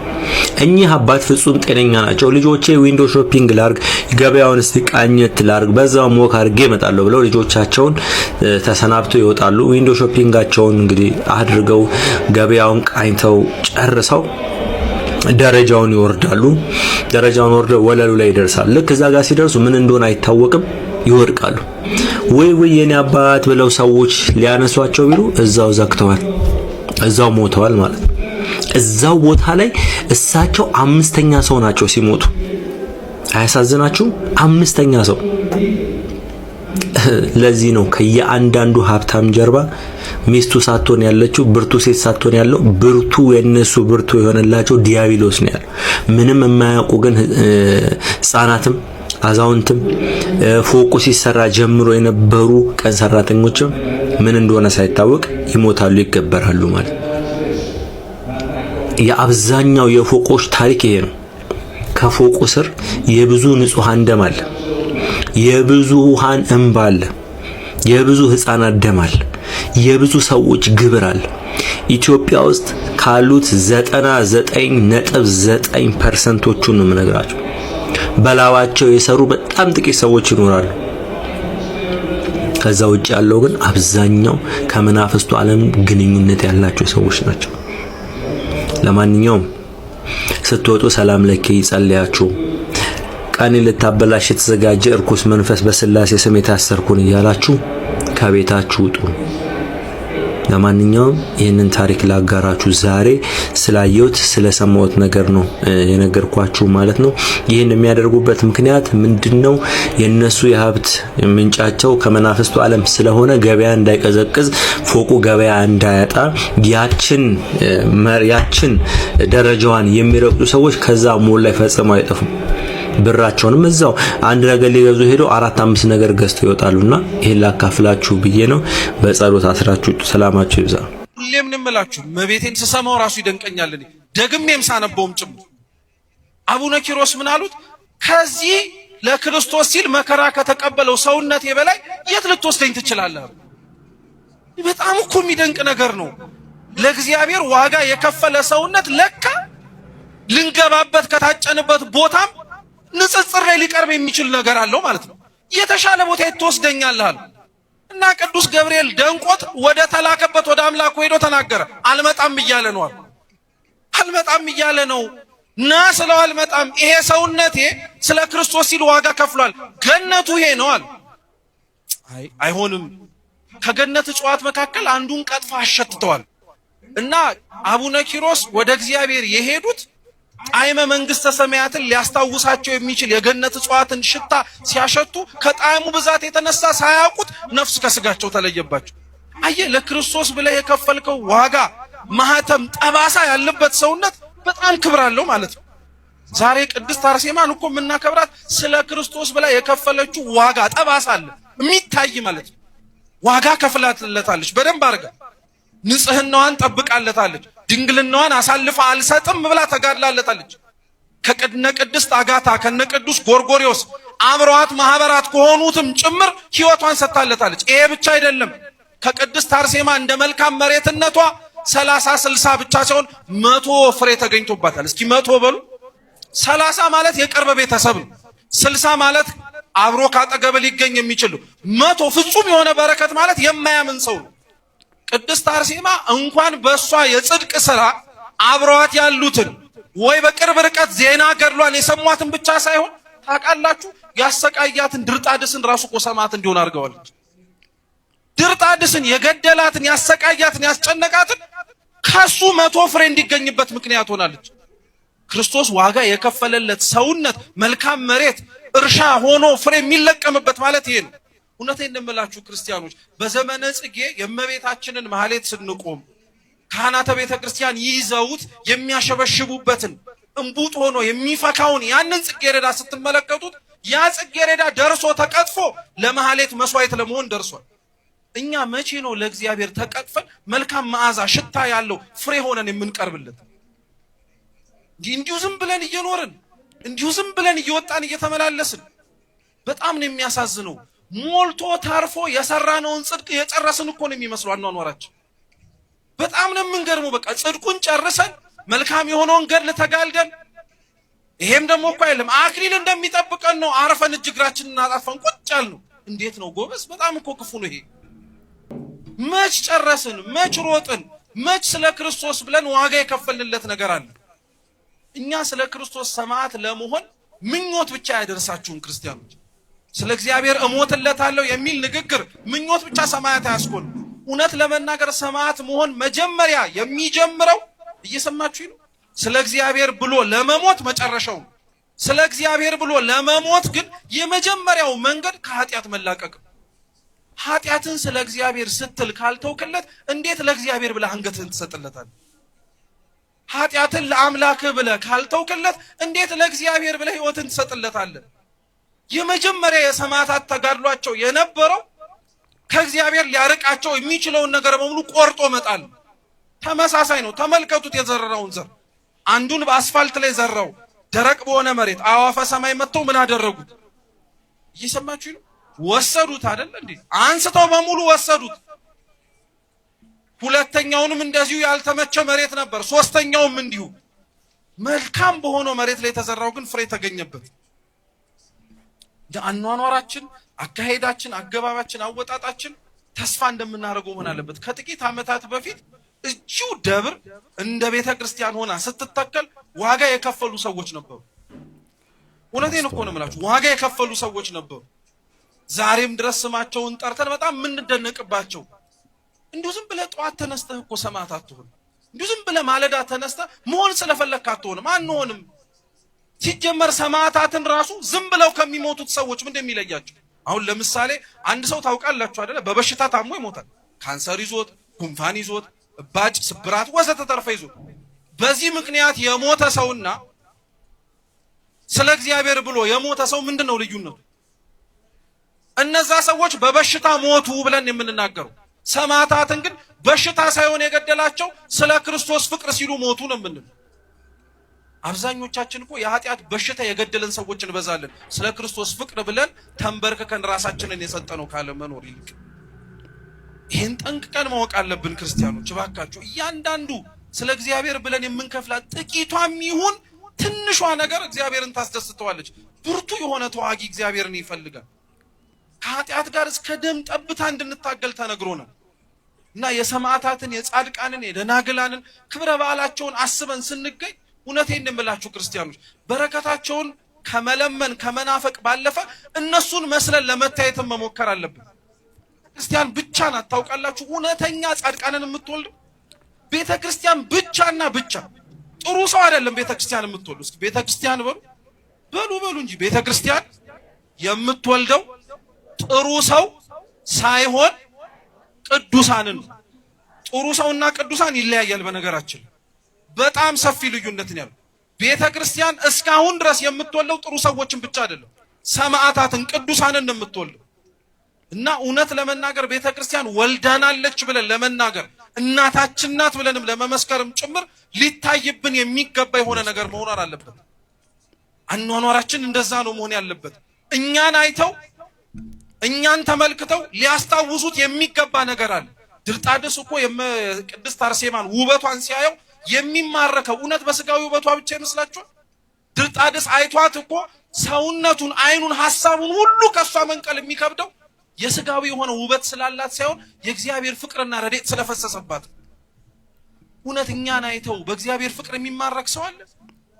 [SPEAKER 3] እኚህ አባት ፍጹም ጤነኛ ናቸው። ልጆቼ ዊንዶው ሾፒንግ ላርግ፣ ገበያውን እስቲ ቃኘት ላርግ፣ በዛው ሞክ አድርጌ እመጣለሁ ብለው ልጆቻቸውን ተሰናብተው ይወጣሉ። ዊንዶው ሾፒንጋቸውን እንግዲህ አድርገው ገበያውን ቃኝተው ጨርሰው ደረጃውን ይወርዳሉ። ደረጃውን ወርደው ወለሉ ላይ ይደርሳል። ልክ እዛ ጋር ሲደርሱ ምን እንደሆነ አይታወቅም፣ ይወድቃሉ። ወይ የኔ አባት ብለው ሰዎች ሊያነሷቸው ቢሉ እዛው ዘግተዋል፣ እዛው ሞተዋል ማለት ነው። እዛው ቦታ ላይ እሳቸው 5ኛ ሰው ናቸው ሲሞቱ። አያሳዝናችሁም? 5ኛ ሰው። ለዚህ ነው ከየአንዳንዱ ሀብታም ጀርባ ሚስቱ ሳትሆን ያለችው ብርቱ ሴት ሳትሆን ያለው ብርቱ የነሱ ብርቱ የሆነላቸው ዲያብሎስ ነው ያለው። ምንም የማያውቁ ግን ህፃናትም አዛውንትም ፎቁ ሲሰራ ጀምሮ የነበሩ ቀን ሰራተኞችም ምን እንደሆነ ሳይታወቅ ይሞታሉ፣ ይገበራሉ ማለት። የአብዛኛው የፎቆች ታሪክ ይሄ ነው። ከፎቁ ስር የብዙ ንጹሃን ደም አለ፣ የብዙሃን እንባ አለ፣ የብዙ ህፃናት ደም አለ፣ የብዙ ሰዎች ግብር አለ። ኢትዮጵያ ውስጥ ካሉት 99.9% ነው የምነግራቸው። በላባቸው የሰሩ በጣም ጥቂት ሰዎች ይኖራሉ። ከዛ ውጭ ያለው ግን አብዛኛው ከመናፍስቱ ዓለም ግንኙነት ያላቸው ሰዎች ናቸው። ለማንኛውም ስትወጡ ሰላም ለኪ ጸልያችሁ ቀን ልታበላሽ የተዘጋጀ እርኩስ መንፈስ በስላሴ ስም የታሰርኩን እያላችሁ ከቤታችሁ ውጡ። ለማንኛውም ይህንን ታሪክ ላጋራችሁ ዛሬ ስላየሁት ስለሰማሁት ነገር ነው የነገርኳችሁ ማለት ነው። ይህን የሚያደርጉበት ምክንያት ምንድነው? የነሱ የሀብት ምንጫቸው ከመናፍስቱ ዓለም ስለሆነ ገበያ እንዳይቀዘቅዝ፣ ፎቁ ገበያ እንዳያጣ ያችን ደረጃዋን የሚረግጡ ሰዎች ከዛ ሞል ላይ ፈጽመው አይጠፉም። ብራቸውንም እዛው አንድ ነገር ሊገዙ ሄደው 4-5 ነገር ገዝተው ይወጣሉና ይሄን ላካፍላችሁ ብዬ ነው። በጸሎት አስራችሁ ሰላማችሁ ይብዛ።
[SPEAKER 2] ሁሌም እንምላችሁ መቤቴን ስሰማው ራሱ ይደንቀኛል። እኔ ደግሜም ሳነበውም ጭምር አቡነ ኪሮስ ምን አሉት? ከዚህ ለክርስቶስ ሲል መከራ ከተቀበለው ሰውነቴ በላይ የት ልትወስደኝ ትችላለህ? በጣም እኮ የሚደንቅ ነገር ነው። ለእግዚአብሔር ዋጋ የከፈለ ሰውነት ለካ ልንገባበት ከታጨንበት ቦታም ንጽጽር ላይ ሊቀርብ የሚችል ነገር አለው ማለት ነው። የተሻለ ቦታ የተወስደኛል እና ቅዱስ ገብርኤል ደንቆት ወደ ተላከበት ወደ አምላኩ ሄዶ ተናገረ። አልመጣም እያለ ነው አልመጣም እያለ ነው። ና ስለው አልመጣም። ይሄ ሰውነቴ ስለ ክርስቶስ ሲል ዋጋ ከፍሏል። ገነቱ ይሄ ነው አለ። አይሆንም። ከገነት እጽዋት መካከል አንዱን ቀጥፋ አሸትተዋል። እና አቡነ ኪሮስ ወደ እግዚአብሔር የሄዱት ጣዕመ መንግስተ ሰማያትን ሊያስታውሳቸው የሚችል የገነት እጽዋትን ሽታ ሲያሸቱ ከጣዕሙ ብዛት የተነሳ ሳያውቁት ነፍስ ከስጋቸው ተለየባቸው። አየህ፣ ለክርስቶስ ብለህ የከፈልከው ዋጋ ማህተም ጠባሳ ያለበት ሰውነት በጣም ክብር አለው ማለት ነው። ዛሬ ቅድስት አርሴማን እኮ የምናከብራት ስለ ክርስቶስ ብላ የከፈለችው ዋጋ ጠባሳ አለ የሚታይ ማለት ነው። ዋጋ ከፍላለታለች በደንብ አድርጋ፣ ንጽህናዋን ጠብቃለታለች፣ ድንግልናዋን አሳልፋ አልሰጥም ብላ ተጋድላለታለች። ከነ ቅድስት አጋታ ከነ ቅዱስ ጎርጎሪዮስ አብረዋት ማህበራት ከሆኑትም ጭምር ህይወቷን ሰጥታለታለች። ይሄ ብቻ አይደለም። ከቅድስት አርሴማ እንደ መልካም መሬትነቷ 30-60 ብቻ ሳይሆን 100 ፍሬ ተገኝቶባታል። እስኪ 100 በሉ። 30 ማለት የቅርብ ቤተሰብ ነው። 60 ማለት አብሮ ካጠገብ ሊገኝ የሚችል 100 ፍጹም የሆነ በረከት ማለት የማያምን ሰው ነው። ቅድስት አርሴማ እንኳን በእሷ የጽድቅ ስራ አብረዋት ያሉትን ወይ በቅርብ ርቀት ዜና ገድሏን የሰሟትን ብቻ ሳይሆን ታውቃላችሁ፣ ያሰቃያትን ድርጣድስን ራሱ እኮ ሰማዕት እንዲሆን አድርገዋለች። ድርጣድስን የገደላትን ያሰቃያትን ያስጨነቃትን ከሱ 100 ፍሬ እንዲገኝበት ምክንያት ሆናለች። ክርስቶስ ዋጋ የከፈለለት ሰውነት መልካም መሬት እርሻ ሆኖ ፍሬ የሚለቀምበት ማለት ይሄ ነው። እውነቴን እንደምላችሁ ክርስቲያኖች፣ በዘመነ ጽጌ የእመቤታችንን ማህሌት ስንቆም ካህናተ ቤተ ክርስቲያን ይዘውት የሚያሸበሽቡበትን እንቡጥ ሆኖ የሚፈካውን ያንን ጽጌረዳ ስትመለከቱት ያ ጽጌረዳ ደርሶ ተቀጥፎ ለማህሌት መስዋዕት ለመሆን ደርሷል። እኛ መቼ ነው ለእግዚአብሔር ተቀጥፈን መልካም መዓዛ ሽታ ያለው ፍሬ ሆነን የምንቀርብለት? እንዲሁ ዝም ብለን እየኖርን እንዲሁ ዝም ብለን እየወጣን እየተመላለስን በጣም ነው የሚያሳዝነው። ሞልቶ ታርፎ የሰራነውን ጽድቅ የጨረስን እኮ ነው የሚመስለው አኗኗራችን። በጣም ነው የምንገርመው። በቃ ጽድቁን ጨርሰን መልካም የሆነውን ገድል ተጋልደን ይሄም ደግሞ እኮ አይደለም አክሊል እንደሚጠብቀን ነው አርፈን እጅግራችንን አጣፈን ቁጭ ያልነው። እንዴት ነው ጎበዝ? በጣም እኮ ክፉ ነው ይሄ። መች ጨረስን? መች ሮጥን? መች ስለ ክርስቶስ ብለን ዋጋ የከፈልንለት ነገር አለ? እኛ ስለ ክርስቶስ ሰማዕት ለመሆን ምኞት ብቻ ያደርሳችሁን ክርስቲያኖች። ስለ እግዚአብሔር እሞትለታለሁ የሚል ንግግር ምኞት ብቻ ሰማዕት አያስኮን። እውነት ለመናገር ሰማዕት መሆን መጀመሪያ የሚጀምረው እየሰማችሁ ነው፣ ስለ እግዚአብሔር ብሎ ለመሞት መጨረሻው። ስለ እግዚአብሔር ብሎ ለመሞት ግን የመጀመሪያው መንገድ ከኃጢአት መላቀቅ። ኃጢአትን ስለ እግዚአብሔር ስትል ካልተውክለት እንዴት ለእግዚአብሔር ብለህ አንገትህን ትሰጥለታለህ? ኃጢአትን ለአምላክህ ብለህ ካልተውክለት እንዴት ለእግዚአብሔር ብለህ ሕይወትን ትሰጥለታለህ? የመጀመሪያ የሰማዕታት ተጋድሏቸው የነበረው ከእግዚአብሔር ሊያርቃቸው የሚችለውን ነገር በሙሉ ቆርጦ መጣል። ተመሳሳይ ነው። ተመልከቱት የዘራውን ዘር። አንዱን በአስፋልት ላይ ዘራው፣ ደረቅ በሆነ መሬት አዋፈ ሰማይ መጥተው ምን አደረጉት? እየሰማችሁ ነው? ወሰዱት አይደል እንዴ? አንስተው በሙሉ ወሰዱት። ሁለተኛውንም እንደዚሁ ያልተመቸ መሬት ነበር፣ ሶስተኛውም እንዲሁ። መልካም በሆነው መሬት ላይ የተዘራው ግን ፍሬ ተገኘበት። አኗኗራችን፣ አካሄዳችን፣ አገባባችን፣ አወጣጣችን ተስፋ እንደምናደርገው መሆን አለበት። ከጥቂት ዓመታት በፊት እዚሁ ደብር እንደ ቤተ ክርስቲያን ሆና ስትተከል ዋጋ የከፈሉ ሰዎች ነበሩ። እውነቴን እኮ ነው የምላችሁ፣ ዋጋ የከፈሉ ሰዎች ነበሩ። ዛሬም ድረስ ስማቸውን ጠርተን በጣም የምንደነቅባቸው እንዲሁ ዝም ብለህ ጠዋት ተነስተህ እኮ ሰማዕት አትሆንም። እንዲሁ ዝም ብለህ ማለዳ ተነስተህ መሆን ስለፈለክ አትሆንም። አንሆንም። ሲጀመር ሰማዕታትን ራሱ ዝም ብለው ከሚሞቱት ሰዎች ምን እንደሚለያቸው አሁን ለምሳሌ አንድ ሰው ታውቃላችሁ አይደለ? በበሽታ ታሞ ይሞታል። ካንሰር ይዞት፣ ጉንፋን ይዞት፣ እባጭ፣ ስብራት ወዘተ ተርፈ ይዞት በዚህ ምክንያት የሞተ ሰውና ስለ እግዚአብሔር ብሎ የሞተ ሰው ምንድነው ልዩነቱ? እነዛ ሰዎች በበሽታ ሞቱ ብለን የምንናገረው፣ ሰማዕታትን ግን በሽታ ሳይሆን የገደላቸው ስለ ክርስቶስ ፍቅር ሲሉ ሞቱ ነው የምንለው። አብዛኞቻችን እኮ የኃጢአት በሽታ የገደለን ሰዎች እንበዛለን። ስለ ክርስቶስ ፍቅር ብለን ተንበርክከን ራሳችንን የሰጠነው ካለ መኖር ይልቅ ይህን ጠንቅቀን ማወቅ አለብን። ክርስቲያኖች እባካችሁ እያንዳንዱ ስለ እግዚአብሔር ብለን የምንከፍላት ጥቂቷም ይሁን ትንሿ ነገር እግዚአብሔርን ታስደስተዋለች። ብርቱ የሆነ ተዋጊ እግዚአብሔርን ይፈልጋል። ከኃጢአት ጋር እስከ ደም ጠብታ እንድንታገል ተነግሮናል። እና የሰማዕታትን የጻድቃንን የደናግላንን ክብረ በዓላቸውን አስበን ስንገኝ እውነቴን እንደምላችሁ ክርስቲያኖች በረከታቸውን ከመለመን ከመናፈቅ ባለፈ እነሱን መስለን ለመታየት መሞከር አለብን። ክርስቲያን ብቻ ናት ታውቃላችሁ እውነተኛ ጻድቃንን የምትወልደው ቤተክርስቲያን ብቻና ብቻ። ጥሩ ሰው አይደለም ቤተክርስቲያን የምትወልደው። እስኪ ቤተክርስቲያን በሉ እንጂ ቤተክርስቲያን የምትወልደው ጥሩ ሰው ሳይሆን ቅዱሳንን። ጥሩ ሰውና ቅዱሳን ይለያያል። በነገራችን በጣም ሰፊ ልዩነት ነው ያለው። ቤተክርስቲያን እስካሁን ድረስ የምትወልደው ጥሩ ሰዎችን ብቻ አይደለም፣ ሰማዕታትን ቅዱሳንን ነው የምትወልደው። እና እውነት ለመናገር ቤተክርስቲያን ወልዳናለች ብለን ለመናገር እናታችን ናት ብለንም ለመመስከርም ጭምር ሊታይብን የሚገባ የሆነ ነገር መሆን አለበት። አኗኗራችን እንደዛ ነው መሆን ያለበት። እኛን አይተው እኛን ተመልክተው ሊያስታውሱት የሚገባ ነገር አለ። ድርጣድስ እኮ የቅድስት አርሴማን ውበቷን ሲያየው የሚማረከው እውነት በስጋዊ ውበቷ ብቻ ይመስላችኋል? ድርጣድስ አይቷት እኮ ሰውነቱን፣ አይኑን፣ ሐሳቡን ሁሉ ከሷ መንቀል የሚከብደው የስጋዊ የሆነ ውበት ስላላት ሳይሆን የእግዚአብሔር ፍቅርና ረድኤት ስለፈሰሰባት። እውነት እኛን አይተው በእግዚአብሔር ፍቅር የሚማረክ ሰው አለ?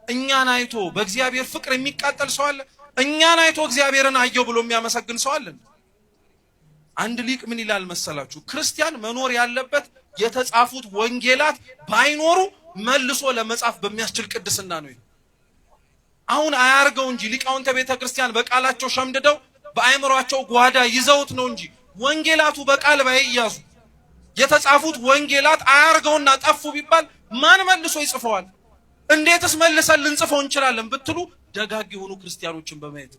[SPEAKER 2] እኛን አይቶ በእግዚአብሔር ፍቅር የሚቃጠል ሰው አለ? እኛን አይቶ እግዚአብሔርን አየው ብሎ የሚያመሰግን ሰው አለ? አንድ ሊቅ ምን ይላል መሰላችሁ? ክርስቲያን መኖር ያለበት የተጻፉት ወንጌላት ባይኖሩ መልሶ ለመጻፍ በሚያስችል ቅድስና ነው። አሁን አያርገው እንጂ ሊቃውንተ ቤተ ክርስቲያን በቃላቸው ሸምድደው በአእምሯቸው ጓዳ ይዘውት ነው እንጂ ወንጌላቱ በቃል ባይያዙ የተጻፉት ወንጌላት አያርገውና ጠፉ ቢባል ማን መልሶ ይጽፈዋል? እንዴትስ መልሰን ልንጽፈው እንችላለን ብትሉ ደጋግ የሆኑ ክርስቲያኖችን በማየት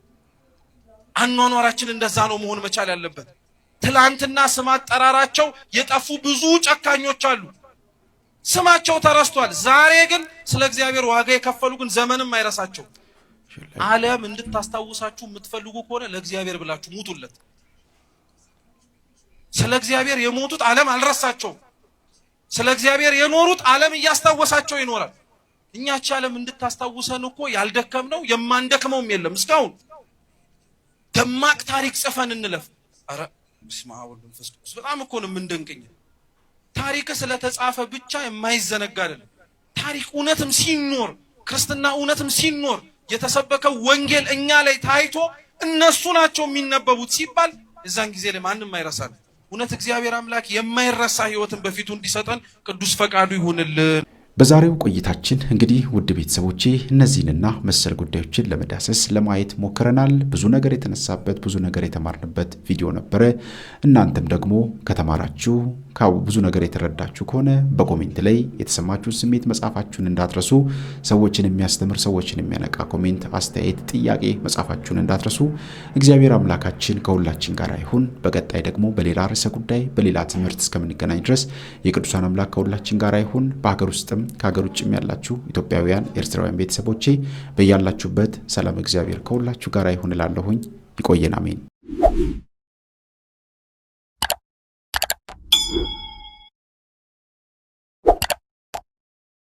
[SPEAKER 2] አኗኗራችን እንደዛ ነው መሆን መቻል ያለበት። ትላንትና ስም አጠራራቸው የጠፉ ብዙ ጨካኞች አሉ። ስማቸው ተረስቷል። ዛሬ ግን ስለ እግዚአብሔር ዋጋ የከፈሉ ግን ዘመንም አይረሳቸው። ዓለም እንድታስታውሳችሁ የምትፈልጉ ከሆነ ለእግዚአብሔር ብላችሁ ሙቱለት። ስለ እግዚአብሔር የሞቱት ዓለም አልረሳቸውም። ስለ እግዚአብሔር የኖሩት ዓለም እያስታወሳቸው ይኖራል። እኛች ዓለም እንድታስታውሰን እኮ ያልደከምነው የማንደክመውም የለም። እስካሁን ደማቅ ታሪክ ጽፈን እንለፍ። አረ በስመ አብ ወወልድ ወመንፈስ ቅዱስ በጣም እኮ ነው የምንደንቀኝ። ታሪክ ስለተጻፈ ብቻ የማይዘነጋ አይደለም። ታሪክ እውነትም ሲኖር፣ ክርስትና እውነትም ሲኖር፣ የተሰበከው ወንጌል እኛ ላይ ታይቶ እነሱ ናቸው የሚነበቡት ሲባል እዛን ጊዜ ላይ ማንም አይረሳል። እውነት እግዚአብሔር አምላክ የማይረሳ ሕይወትን በፊቱ እንዲሰጠን ቅዱስ ፈቃዱ ይሁንልን።
[SPEAKER 4] በዛሬው ቆይታችን እንግዲህ ውድ ቤተሰቦቼ እነዚህንና መሰል ጉዳዮችን ለመዳሰስ ለማየት ሞክረናል። ብዙ ነገር የተነሳበት ብዙ ነገር የተማርንበት ቪዲዮ ነበረ። እናንተም ደግሞ ከተማራችሁ ብዙ ነገር የተረዳችሁ ከሆነ በኮሜንት ላይ የተሰማችሁን ስሜት መጻፋችሁን እንዳትረሱ። ሰዎችን የሚያስተምር ሰዎችን የሚያነቃ ኮሜንት፣ አስተያየት፣ ጥያቄ መጻፋችሁን እንዳትረሱ። እግዚአብሔር አምላካችን ከሁላችን ጋር ይሁን። በቀጣይ ደግሞ በሌላ ርዕሰ ጉዳይ በሌላ ትምህርት እስከምንገናኝ ድረስ የቅዱሳን አምላክ ከሁላችን ጋር ይሁን። በሀገር ውስጥም ከሀገር ውጭም ያላችሁ ኢትዮጵያውያን ኤርትራውያን ቤተሰቦቼ በያላችሁበት ሰላም እግዚአብሔር ከሁላችሁ ጋር ይሁን እላለሁኝ። ይቆየን። አሜን።